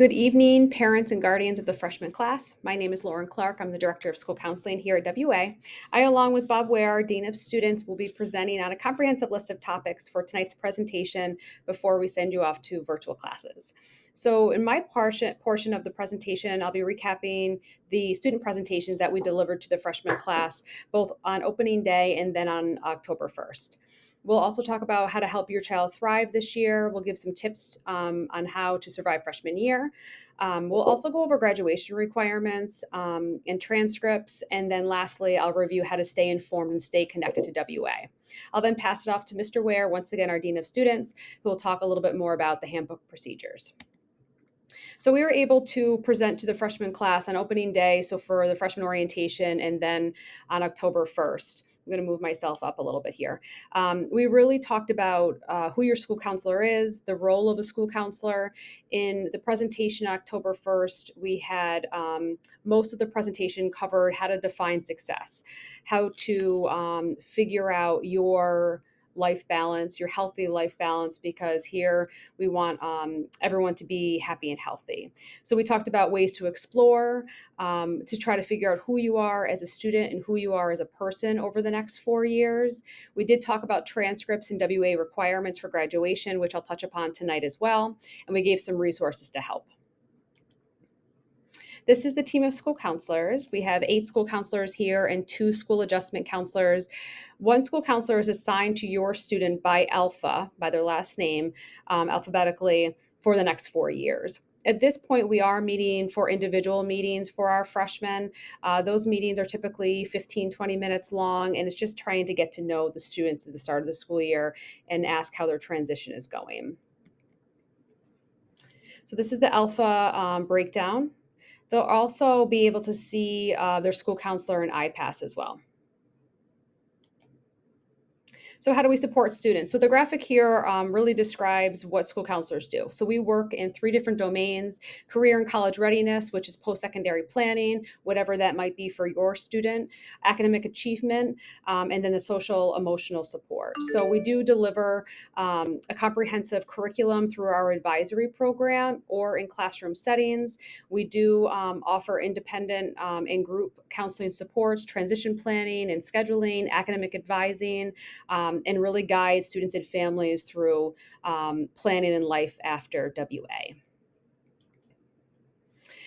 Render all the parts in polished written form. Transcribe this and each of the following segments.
Good evening, parents and guardians of the freshman class. My name is Lauren Clark. I'm the Director of School Counseling here at WA. I, along with Bob Ware, Dean of Students, will be presenting on a comprehensive list of topics for tonight's presentation before we send you off to virtual classes. So in my portion of the presentation, I'll be recapping the student presentations that we delivered to the freshman class, both on opening day and then on October 1st. We'll also talk about how to help your child thrive this year. We'll give some tips on how to survive freshman year. We'll also go over graduation requirements and transcripts. And then lastly, I'll review how to stay informed and stay connected to WA. I'll then pass it off to Mr. Ware, once again, our Dean of Students, who will talk a little bit more about the handbook procedures. So we were able to present to the freshman class on opening day, so for the freshman orientation, and then on October 1st. I'm going to move myself up a little bit here. We really talked about who your school counselor is, the role of a school counselor. In the presentation on October 1st, we had most of the presentation covered how to define success, how to figure out your life balance, your healthy life balance, because here we want everyone to be happy and healthy. So we talked about ways to explore, to try to figure out who you are as a student and who you are as a person over the next 4 years. We did talk about transcripts and WA requirements for graduation, which I'll touch upon tonight as well. And we gave some resources to help. This is the team of school counselors. We have 8 school counselors here and 2 school adjustment counselors. One school counselor is assigned to your student by Alpha, by their last name, alphabetically, for the next 4 years. At this point, we are meeting for individual meetings for our freshmen. Those meetings are typically 15, 20 minutes long, and it's just trying to get to know the students at the start of the school year and ask how their transition is going. So this is the Alpha breakdown. They'll also be able to see their school counselor and IPASS as well. So how do we support students? So the graphic here really describes what school counselors do. So we work in 3 different domains: career and college readiness, which is post-secondary planning, whatever that might be for your student, academic achievement, and then the social emotional support. So we do deliver a comprehensive curriculum through our advisory program or in classroom settings. We do offer independent and group counseling supports, transition planning and scheduling, academic advising, and really guide students and families through planning and life after WA.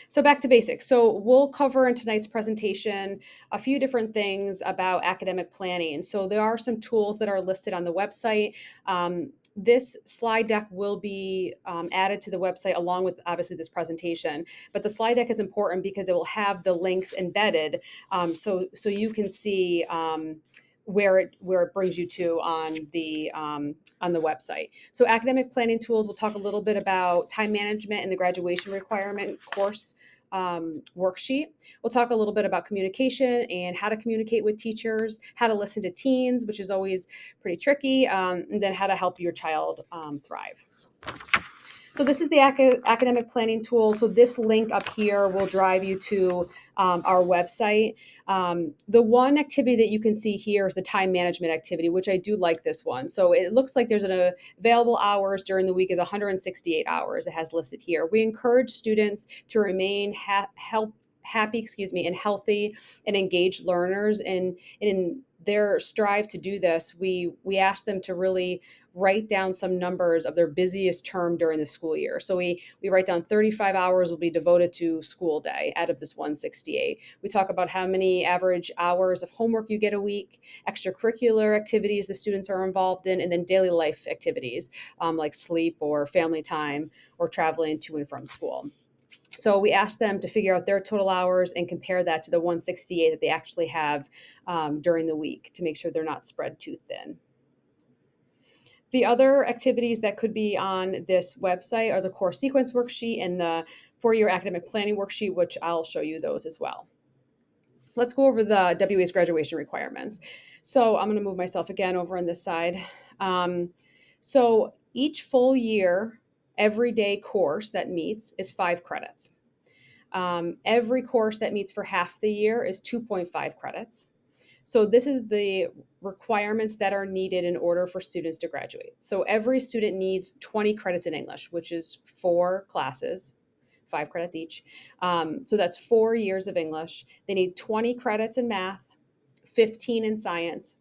So back to basics. So we'll cover in tonight's presentation a few different things about academic planning. So there are some tools that are listed on the website. This slide deck will be added to the website along with obviously this presentation, but the slide deck is important because it will have the links embedded, so you can see where it brings you to on the website. So academic planning tools, we'll talk a little bit about time management and the graduation requirement course worksheet. We'll talk a little bit about communication and how to communicate with teachers, how to listen to teens, which is always pretty tricky, and then how to help your child thrive. So this is the academic planning tool. So this link up here will drive you to our website. The one activity that you can see here is the time management activity, which I do like this one. So it looks like there's an available hours during the week is 168 hours. It has listed here. We encourage students to remain happy, and healthy and engaged learners. And in their strive to do this, we ask them to really write down some numbers of their busiest term during the school year. So we write down 35 hours will be devoted to school day out of this 168. We talk about how many average hours of homework you get a week, extracurricular activities the students are involved in, and then daily life activities like sleep or family time or traveling to and from school. So we asked them to figure out their total hours and compare that to the 168 that they actually have during the week to make sure they're not spread too thin. The other activities that could be on this website are the core sequence worksheet and the 4-year academic planning worksheet, which I'll show you those as well. Let's go over the WA's graduation requirements. So I'm going to move myself again over on this side. So each full year everyday course that meets is 5 credits. Every course that meets for half the year is 2.5 credits. So this is the requirements that are needed in order for students to graduate. So every student needs 20 credits in English, which is 4 5 credits each. So that's 4 years of English. They need 20 credits in math, 15 in science,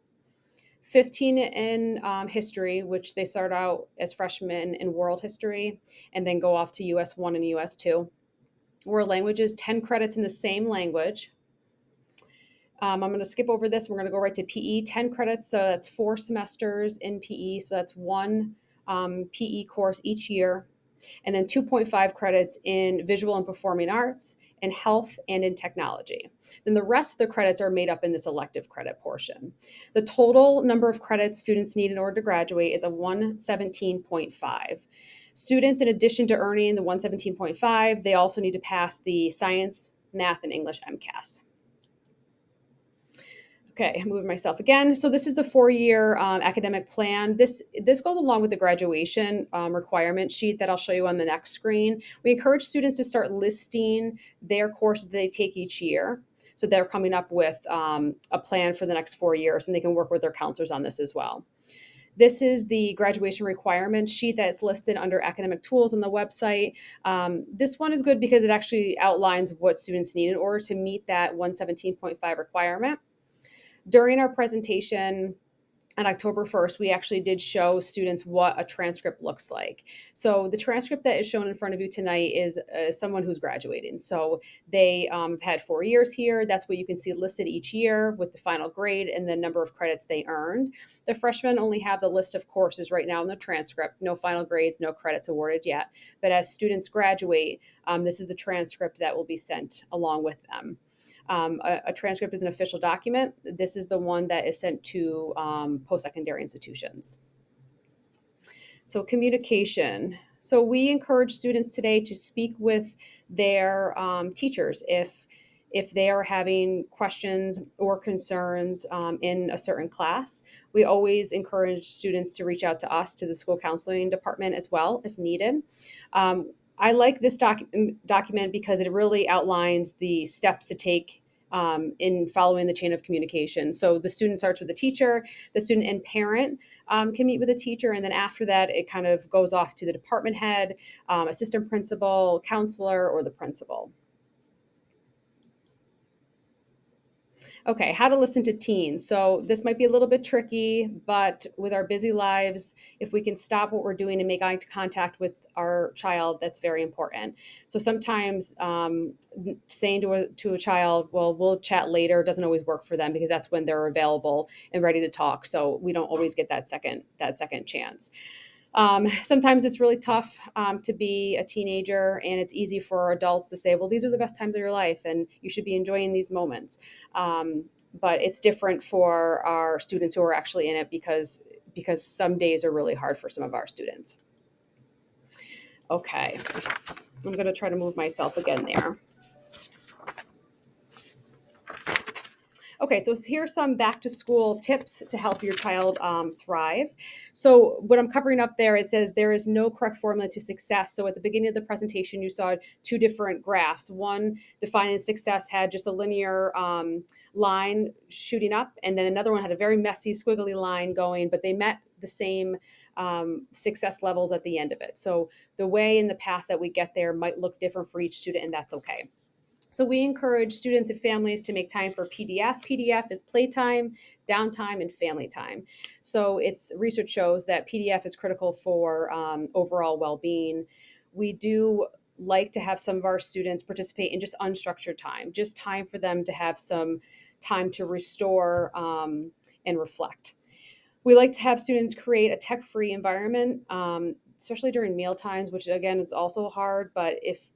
15 in history, which they start out as freshmen in world history and then go off to US 1 and US 2. World languages, 10 credits in the same language. I'm going to skip over this. We're going to go right to PE, 10 credits. So that's 4 semesters in PE. So that's one PE course each year. And then 2.5 credits in visual and performing arts, in health, and in technology. Then the rest of the credits are made up in this elective credit portion. The total number of credits students need in order to graduate is a 117.5. Students, in addition to earning the 117.5, they also need to pass the science, math, and English MCAS. Okay, I'm moving myself again. So this is the 4-year academic plan. This goes along with the graduation requirement sheet that I'll show you on the next screen. We encourage students to start listing their courses that they take each year. So they're coming up with a plan for the next 4 years, and they can work with their counselors on this as well. This is the graduation requirement sheet that is listed under academic tools on the website. This one is good because it actually outlines what students need in order to meet that 117.5 requirement. During our presentation on October 1st, we actually did show students what a transcript looks like. So the transcript that is shown in front of you tonight is someone who's graduating. So they have had 4 years here. That's what you can see listed each year with the final grade and the number of credits they earned. The freshmen only have the list of courses right now in the transcript. No final grades, no credits awarded yet. But as students graduate, this is the transcript that will be sent along with them. A transcript is an official document. This is the one that is sent to post-secondary institutions. So communication. So we encourage students today to speak with their teachers if they are having questions or concerns in a certain class. We always encourage students to reach out to us, to the school counseling department as well, if needed. I like this document because it really outlines the steps to take in following the chain of communication. So the student starts with the teacher, the student and parent can meet with the teacher, and then after that, it kind of goes off to the department head, assistant principal, counselor, or the principal. Okay, how to listen to teens. So this might be a little bit tricky, but with our busy lives, if we can stop what we're doing and make eye contact with our child, that's very important. So sometimes saying to a child, well, we'll chat later, doesn't always work for them because that's when they're available and ready to talk. So we don't always get that second chance. Sometimes it's really tough to be a teenager, and it's easy for adults to say, well, these are the best times of your life and you should be enjoying these moments. But it's different for our students who are actually in it because some days are really hard for some of our students. Okay, I'm going to try to move myself again there. Okay, so here's some back to school tips to help your child thrive. So what I'm covering up there, it says there is no correct formula to success. So at the beginning of the presentation, you saw 2 different graphs. One defining success had just a linear line shooting up, and then another one had a very messy squiggly line going, but they met the same success levels at the end of it. So the way and the path that we get there might look different for each student, and that's okay. So we encourage students and families to make time for PDF. PDF is playtime, downtime, and family time. So research shows that PDF is critical for overall well-being. We do like to have some of our students participate in just unstructured time, just time for them to have some time to restore and reflect. We like to have students create a tech-free environment, especially during meal times, which again is also hard, but if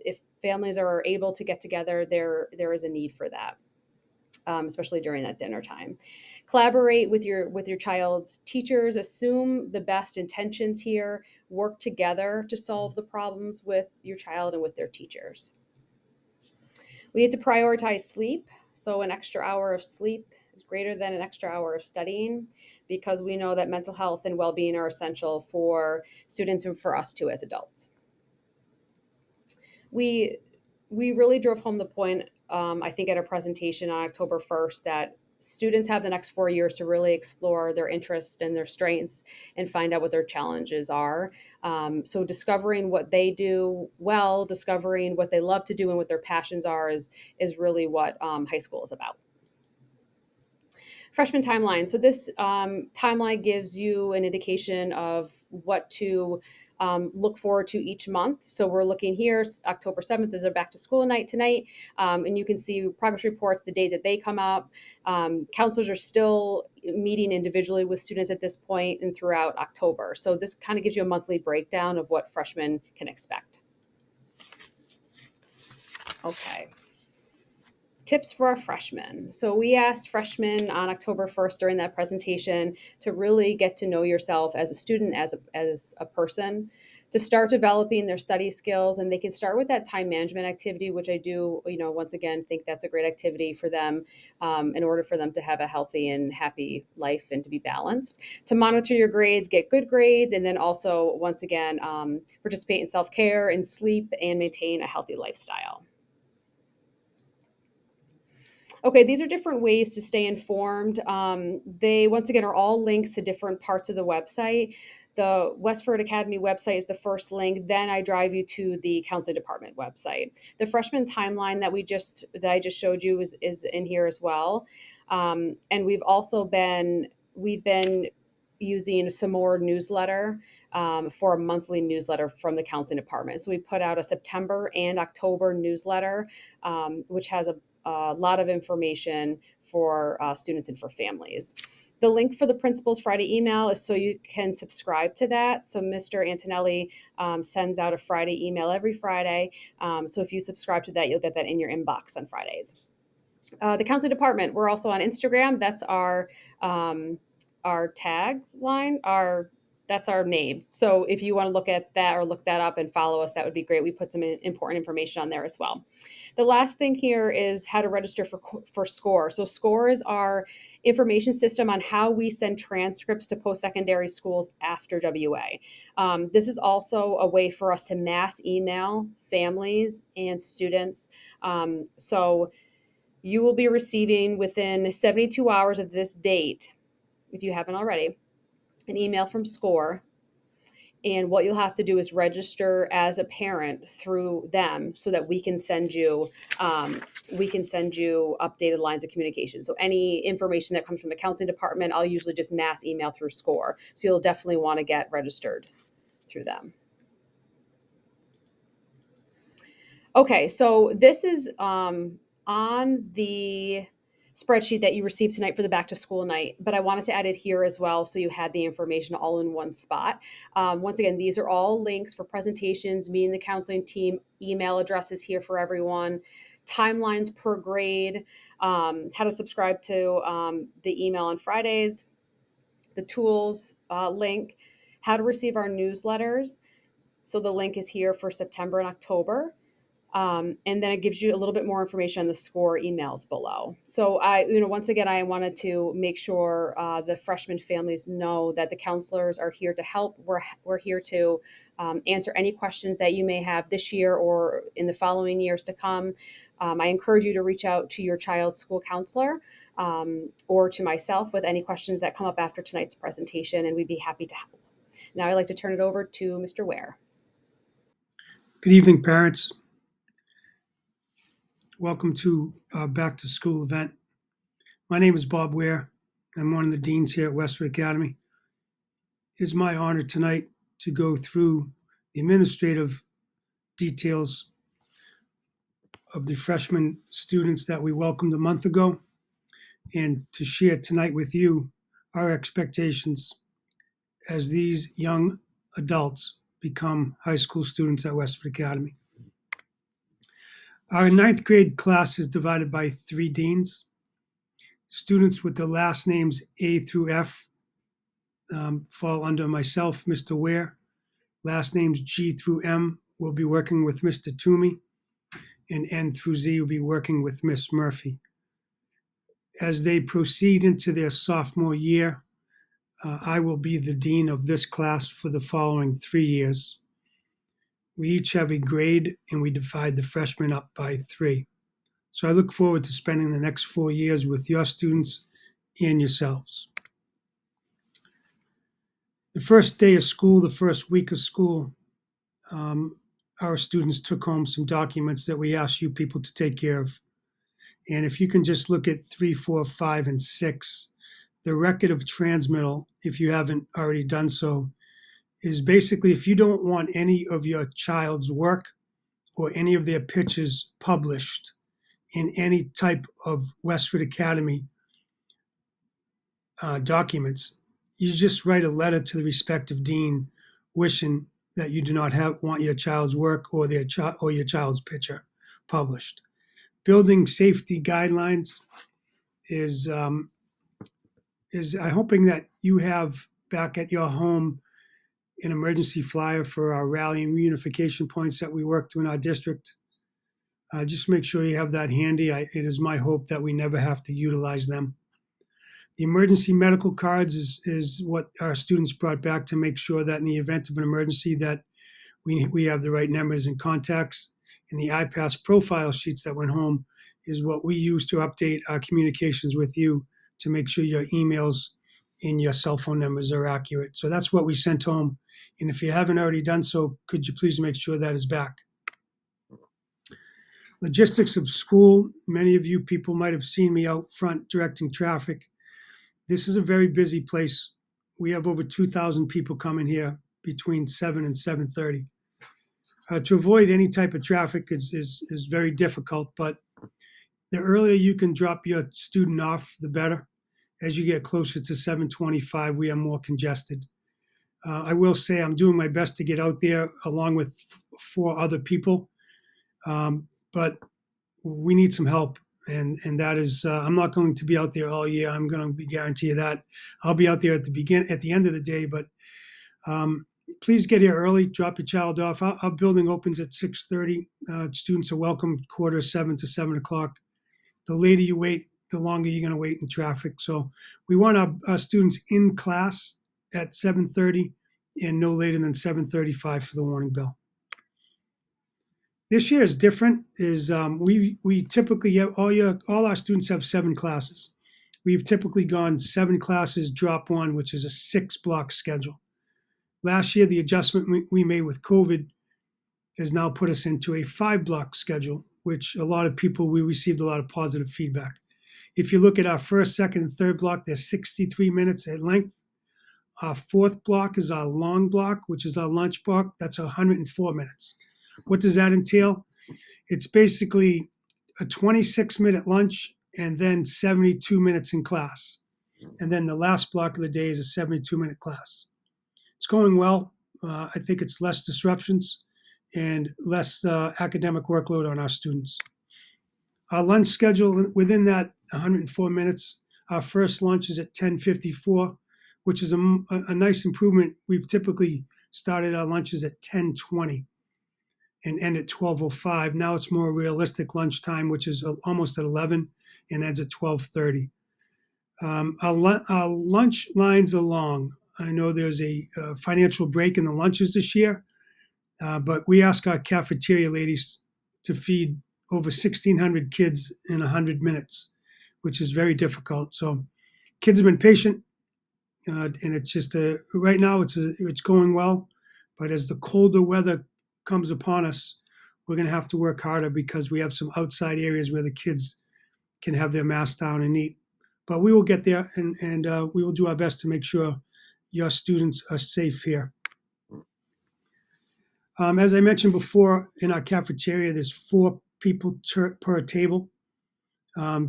families are able to get together, there is a need for that, especially during that dinner time. Collaborate with your child's teachers, assume the best intentions here, work together to solve the problems with your child and with their teachers. We need to prioritize sleep. So an extra hour of sleep is greater than an extra hour of studying, because we know that mental health and well-being are essential for students and for us too as adults. We really drove home the point, I think at a presentation on October 1st, that students have the next 4 years to really explore their interests and their strengths and find out what their challenges are. So discovering what they do well, discovering what they love to do and what their passions are is really what high school is about. Freshman timeline. So this timeline gives you an indication of what to look forward to each month. So we're looking here, October 7th is our back to school night tonight. And you can see progress reports, the day that they come up. Counselors are still meeting individually with students at this point and throughout October. So this kind of gives you a monthly breakdown of what freshmen can expect. Okay. Tips for our freshmen. So we asked freshmen on October 1st during that presentation to really get to know yourself as a student, as a person, to start developing their study skills. And they can start with that time management activity, which I do, once again, think that's a great activity for them in order for them to have a healthy and happy life and to be balanced. To monitor your grades, get good grades, and then also, once again, participate in self-care and sleep and maintain a healthy lifestyle. Okay, these are different ways to stay informed. They, once again, are all links to different parts of the website. The Westford Academy website is the first link. Then I drive you to the counseling department website. The freshman timeline that I just showed you is in here as well. And we've been using some more newsletter for a monthly newsletter from the counseling department. So we put out a September and October newsletter, which has a lot of information for students and for families. The link for the Principal's Friday email is so you can subscribe to that. So Mr. Antonelli sends out a Friday email every Friday. So if you subscribe to that, you'll get that in your inbox on Fridays. The counseling department, we're also on Instagram. That's our tagline, that's our name. So if you want to look at that or look that up and follow us, that would be great. We put some important information on there as well. The last thing here is how to register for SCORE. So SCORE is our information system on how we send transcripts to post-secondary schools after WA. This is also a way for us to mass email families and students. So you will be receiving within 72 hours of this date, if you haven't already, an email from SCORE. And what you'll have to do is register as a parent through them so that we can send you updated lines of communication. So any information that comes from the counseling department, I'll usually just mass email through SCORE. So you'll definitely want to get registered through them. Okay, so this is on the spreadsheet that you received tonight for the back to school night, but I wanted to add it here as well so you had the information all in one spot. Once again, these are all links for presentations, meeting the counseling team, email addresses here for everyone, timelines per grade, how to subscribe to the email on Fridays, the tools link, how to receive our newsletters. So the link is here for September and October. And then it gives you a little bit more information on the SCORE emails below. So once again, I wanted to make sure the freshman families know that the counselors are here to help. We're here to answer any questions that you may have this year or in the following years to come. I encourage you to reach out to your child's school counselor or to myself with any questions that come up after tonight's presentation, and we'd be happy to help. Now I'd like to turn it over to Mr. Ware. Good evening, parents. Welcome to our back to school event. My name is Bob Ware. I'm one of the deans here at Westford Academy. It is my honor tonight to go through the administrative details of the freshman students that we welcomed a month ago and to share tonight with you our expectations as these young adults become high school students at Westford Academy. Our ninth grade class is divided by 3 deans. Students with the last names A through F fall under myself, Mr. Ware. Last names G through M will be working with Mr. Toomey, and N through Z will be working with Miss Murphy. As they proceed into their sophomore year, I will be the dean of this class for the following 3 years. We each have a grade, and we divide the freshmen up by 3. So I look forward to spending the next 4 years with your students and yourselves. The first day of school, the first week of school, our students took home some documents that we asked you people to take care of. And if you can just look at 3, 4, 5, and 6, the record of transmittal, if you haven't already done so, is basically if you don't want any of your child's work or any of their pictures published in any type of Westford Academy documents, you just write a letter to the respective dean wishing that you do not want your child's work or your child's picture published. Building safety guidelines is I'm hoping that you have back at your home an emergency flyer for our rally and reunification points that we work through in our district. Just make sure you have that handy. It is my hope that we never have to utilize them. The emergency medical cards is what our students brought back to make sure that in the event of an emergency that we have the right numbers and contacts. And the iPass profile sheets that went home is what we use to update our communications with you to make sure your emails and your cell phone numbers are accurate. So that's what we sent home. And if you haven't already done so, could you please make sure that is back? Logistics of school. Many of you people might have seen me out front directing traffic. This is a very busy place. We have over 2,000 people coming here between 7 and 7:30. To avoid any type of traffic is very difficult, but the earlier you can drop your student off, the better. As you get closer to 7:25, we are more congested. I will say I'm doing my best to get out there along with 4 other people, but we need some help. And that is, I'm not going to be out there all year. I'm going to be guarantee you that. I'll be out there at the end of the day, but please get here early, drop your child off. Our building opens at 6:30. Students are welcome 6:45 to 7 o'clock. The later you wait, the longer you're going to wait in traffic. So we want our students in class at 7:30 and no later than 7:35 for the warning bell. This year is different. We typically have all our students have 7 classes. We've typically gone 7 classes, drop 1, which is a 6-block schedule. Last year, the adjustment we made with COVID has now put us into a 5-block schedule, which we received a lot of positive feedback. If you look at our first, second, and third block, they're 63 minutes at length. Our 4th block is our long block, which is our lunch block. That's 104 minutes. What does that entail? It's basically a 26-minute lunch and then 72 minutes in class. And then the last block of the day is a 72-minute class. It's going well. I think it's less disruptions and less academic workload on our students. Our lunch schedule within that 104 minutes, our first lunch is at 10:54, which is a nice improvement. We've typically started our lunches at 10:20 and end at 12:05. Now it's more realistic lunchtime, which is almost at 11 and ends at 12:30. Our lunch lines are long. I know there's a financial break in the lunches this year, but we ask our cafeteria ladies to feed over 1,600 kids in 100 minutes, which is very difficult. So kids have been patient, and it's just right now it's going well. But as the colder weather comes upon us, we're going to have to work harder because we have some outside areas where the kids can have their masks down and eat. But we will get there, and we will do our best to make sure your students are safe here. As I mentioned before, in our cafeteria, there's 4 people per table.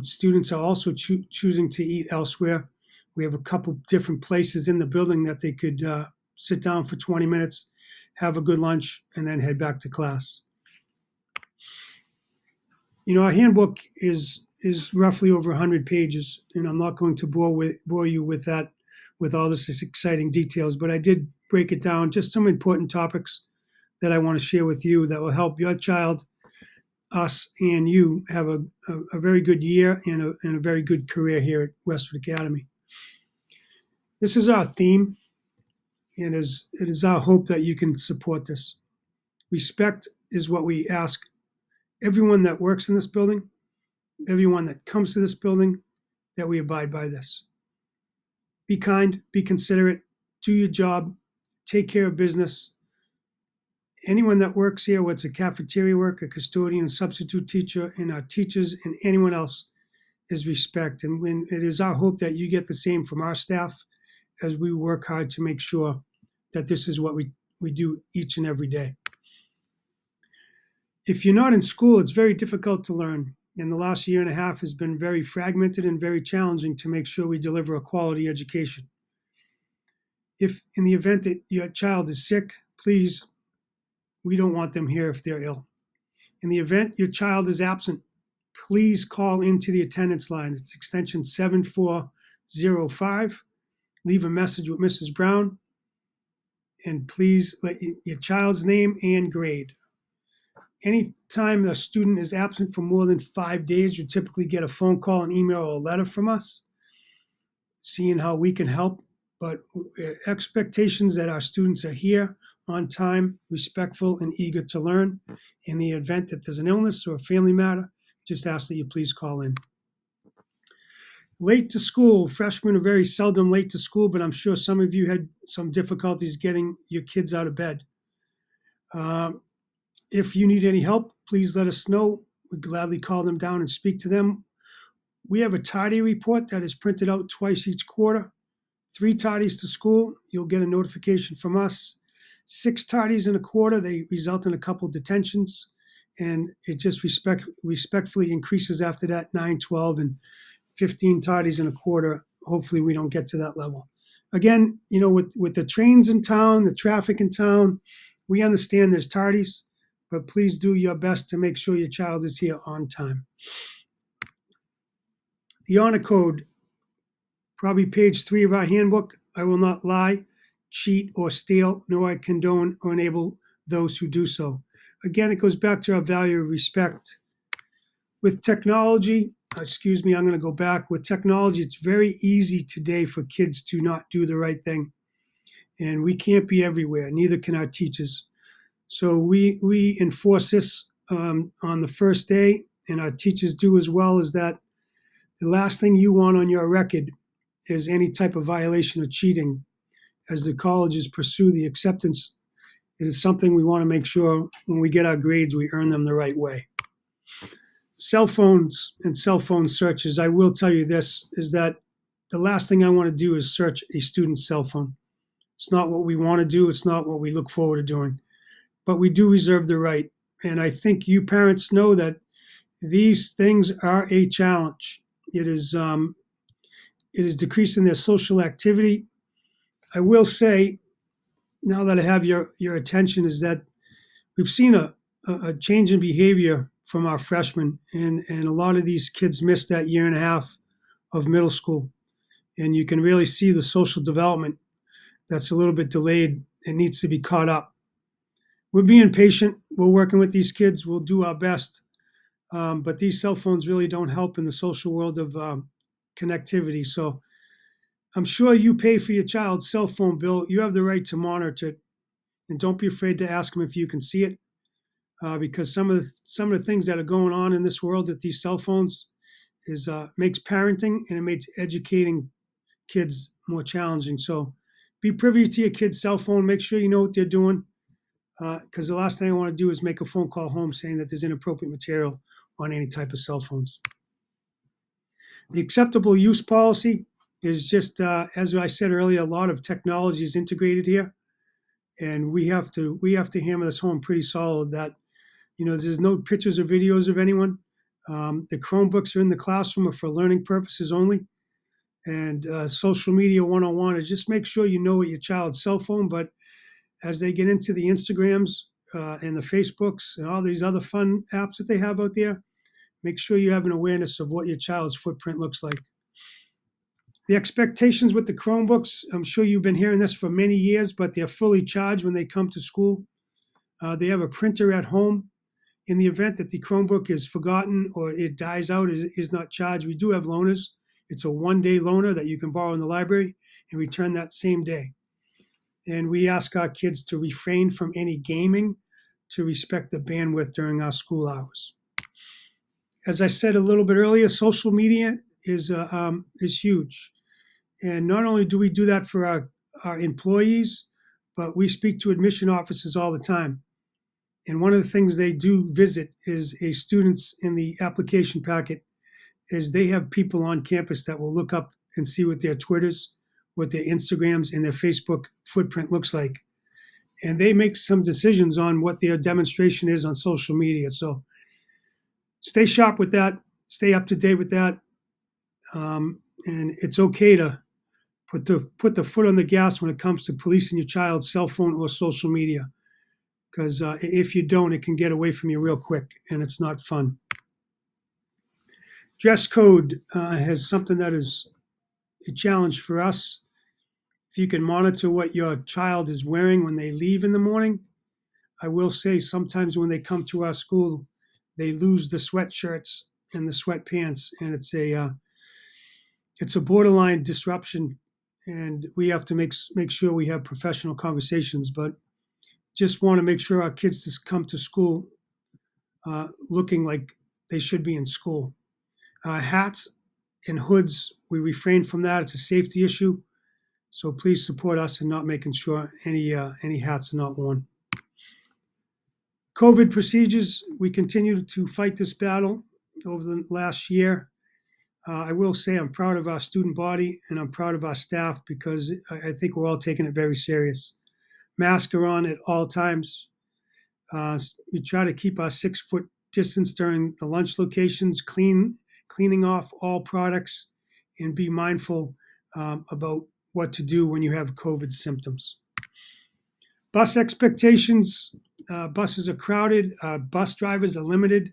Students are also choosing to eat elsewhere. We have a couple different places in the building that they could sit down for 20 minutes, have a good lunch, and then head back to class. Our handbook is roughly over 100 pages, and I'm not going to bore you with that, with all this exciting details, but I did break it down, just some important topics that I want to share with you that will help your child, us, and you have a very good year and a very good career here at Westford Academy. This is our theme, and it is our hope that you can support this. Respect is what we ask everyone that works in this building, everyone that comes to this building, that we abide by this. Be kind, be considerate, do your job, take care of business. Anyone that works here, whether it's a cafeteria worker, a custodian, a substitute teacher, and our teachers and anyone else, is respect. And when it is our hope that you get the same from our staff as we work hard to make sure that this is what we do each and every day. If you're not in school, it's very difficult to learn. And the last year and a half has been very fragmented and very challenging to make sure we deliver a quality education. If in the event that your child is sick, please, we don't want them here if they're ill. In the event your child is absent, please call into the attendance line. It's extension 7405. Leave a message with Mrs. Brown, and please let your child's name and grade. Anytime a student is absent for more than 5 days, you typically get a phone call, an email, or a letter from us, seeing how we can help. But expectations that our students are here on time, respectful, and eager to learn. In the event that there's an illness or a family matter, just ask that you please call in. Late to school. Freshmen are very seldom late to school, but I'm sure some of you had some difficulties getting your kids out of bed. If you need any help, please let us know. We'd gladly call them down and speak to them. We have a tardy report that is printed out twice each quarter. 3 tardies to school, you'll get a notification from us. 6 tardies in a quarter, they result in a couple detentions, and it just respectfully increases after that, 9, 12, and 15 tardies in a quarter. Hopefully we don't get to that level. Again, with the trains in town, the traffic in town, we understand there's tardies, but please do your best to make sure your child is here on time. The honor code, probably page 3 of our handbook. I will not lie, cheat, or steal, nor I condone or enable those who do so. Again, it goes back to our value of respect. With technology, I'm going to go back. With technology, it's very easy today for kids to not do the right thing. And we can't be everywhere, neither can our teachers. So we enforce this on the first day, and our teachers do as well, is that the last thing you want on your record is any type of violation or cheating. As the colleges pursue the acceptance, it is something we want to make sure when we get our grades, we earn them the right way. Cell phones and cell phone searches, I will tell you this, is that the last thing I want to do is search a student's cell phone. It's not what we want to do. It's not what we look forward to doing. But we do reserve the right. And I think you parents know that these things are a challenge. It is decreasing their social activity. I will say, now that I have your attention, is that we've seen a change in behavior from our freshmen, and a lot of these kids missed that year and a half of middle school. And you can really see the social development that's a little bit delayed and needs to be caught up. We're being patient. We're working with these kids. We'll do our best. But these cell phones really don't help in the social world of connectivity. So I'm sure you pay for your child's cell phone bill. You have the right to monitor it. And don't be afraid to ask them if you can see it. Because some of the things that are going on in this world with these cell phones is makes parenting and it makes educating kids more challenging. So be privy to your kid's cell phone. Make sure you know what they're doing. Because the last thing I want to do is make a phone call home saying that there's inappropriate material on any type of cell phones. The acceptable use policy is just, as I said earlier, a lot of technology is integrated here. And we have to hammer this home pretty solid that, there's no pictures or videos of anyone. The Chromebooks are in the classroom are for learning purposes only. And social media 101 is just make sure you know what your child's cell phone, but as they get into the Instagrams and the Facebooks and all these other fun apps that they have out there, make sure you have an awareness of what your child's footprint looks like. The expectations with the Chromebooks, I'm sure you've been hearing this for many years, but they're fully charged when they come to school. They have a printer at home. In the event that the Chromebook is forgotten or it dies out, is not charged, we do have loaners. It's a one-day loaner that you can borrow in the library and return that same day. And we ask our kids to refrain from any gaming, to respect the bandwidth during our school hours. As I said a little bit earlier, social media is huge. And not only do we do that for our employees, but we speak to admission officers all the time. And one of the things they do visit is a students in the application packet is they have people on campus that will look up and see what their Twitters, what their Instagrams, and their Facebook footprint looks like. And they make some decisions on what their demonstration is on social media. So stay sharp with that, stay up to date with that. And it's okay to put the foot on the gas when it comes to policing your child's cell phone or social media. Because if you don't, it can get away from you real quick, and it's not fun. Dress code has something that is a challenge for us. If you can monitor what your child is wearing when they leave in the morning, I will say sometimes when they come to our school, they lose the sweatshirts and the sweatpants, and it's a borderline disruption, and we have to make sure we have professional conversations. But just want to make sure our kids just come to school looking like they should be in school. Hats and hoods, we refrain from that. It's a safety issue. So please support us in not making sure any hats are not worn. COVID procedures, we continue to fight this battle over the last year. I will say I'm proud of our student body and I'm proud of our staff because I think we're all taking it very serious. Masks are on at all times. We try to keep our 6-foot distance during the lunch locations, cleaning off all products, and be mindful about what to do when you have COVID symptoms. Bus expectations, buses are crowded, bus drivers are limited.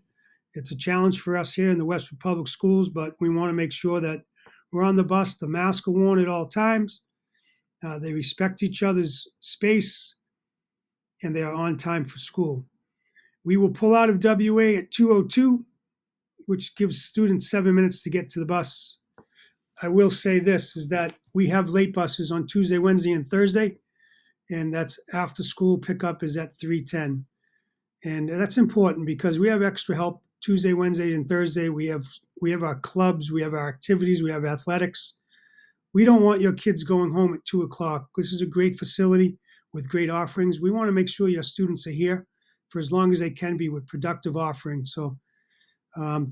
It's a challenge for us here in the Westwood Public Schools, but we want to make sure that we're on the bus, the masks are worn at all times, they respect each other's space, and they are on time for school. We will pull out of WA at 2:02, which gives students 7 minutes to get to the bus. I will say this, is that we have late buses on Tuesday, Wednesday, and Thursday, and that's after school pickup is at 3:10. And that's important because we have extra help Tuesday, Wednesday, and Thursday. We have our clubs, we have our activities, we have athletics. We don't want your kids going home at 2:00. This is a great facility with great offerings. We want to make sure your students are here for as long as they can be with productive offerings. So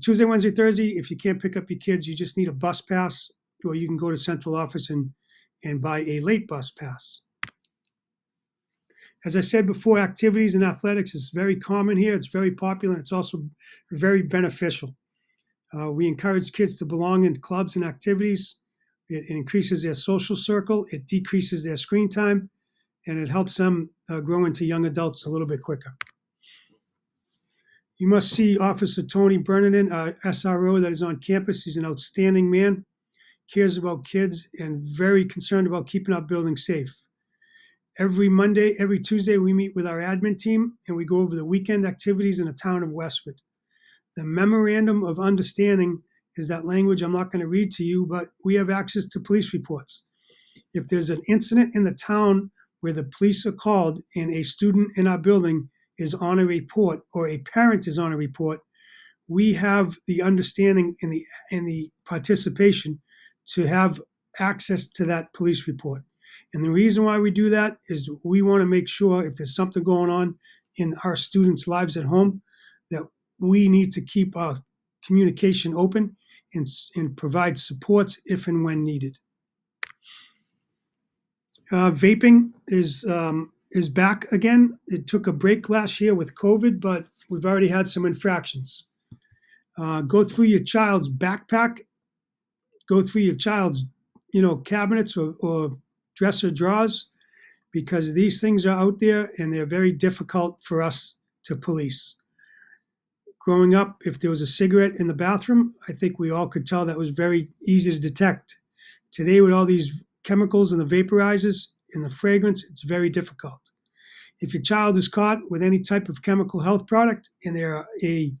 Tuesday, Wednesday, Thursday, if you can't pick up your kids, you just need a bus pass, or you can go to central office and buy a late bus pass. As I said before, activities and athletics is very common here. It's very popular. And it's also very beneficial. We encourage kids to belong in clubs and activities. It increases their social circle. It decreases their screen time, and it helps them grow into young adults a little bit quicker. You must see Officer Tony Bernardin, SRO that is on campus. He's an outstanding man, cares about kids, and very concerned about keeping our building safe. Every Monday, every Tuesday, we meet with our admin team, and we go over the weekend activities in the town of Westwood. The memorandum of understanding is that language I'm not going to read to you, but we have access to police reports. If there's an incident in the town where the police are called and a student in our building is on a report or a parent is on a report, we have the understanding and the participation to have access to that police report. And the reason why we do that is we want to make sure if there's something going on in our students' lives at home, that we need to keep our communication open and provide supports if and when needed. Vaping is back again. It took a break last year with COVID, but we've already had some infractions. Go through your child's backpack, go through your child's cabinets or dresser drawers, because these things are out there and they're very difficult for us to police. Growing up, if there was a cigarette in the bathroom, I think we all could tell that was very easy to detect. Today, with all these chemicals and the vaporizers and the fragrance, it's very difficult. If your child is caught with any type of chemical health product and they're a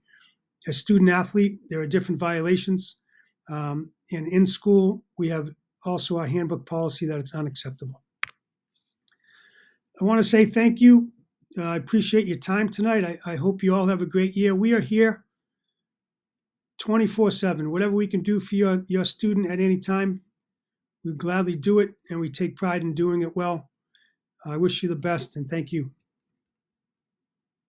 student athlete, there are different violations. And in school, we have also our handbook policy that it's unacceptable. I want to say thank you. I appreciate your time tonight. I hope you all have a great year. We are here 24/7. Whatever we can do for your student at any time, We gladly do it, and we take pride in doing it well. I wish you the best, and thank you.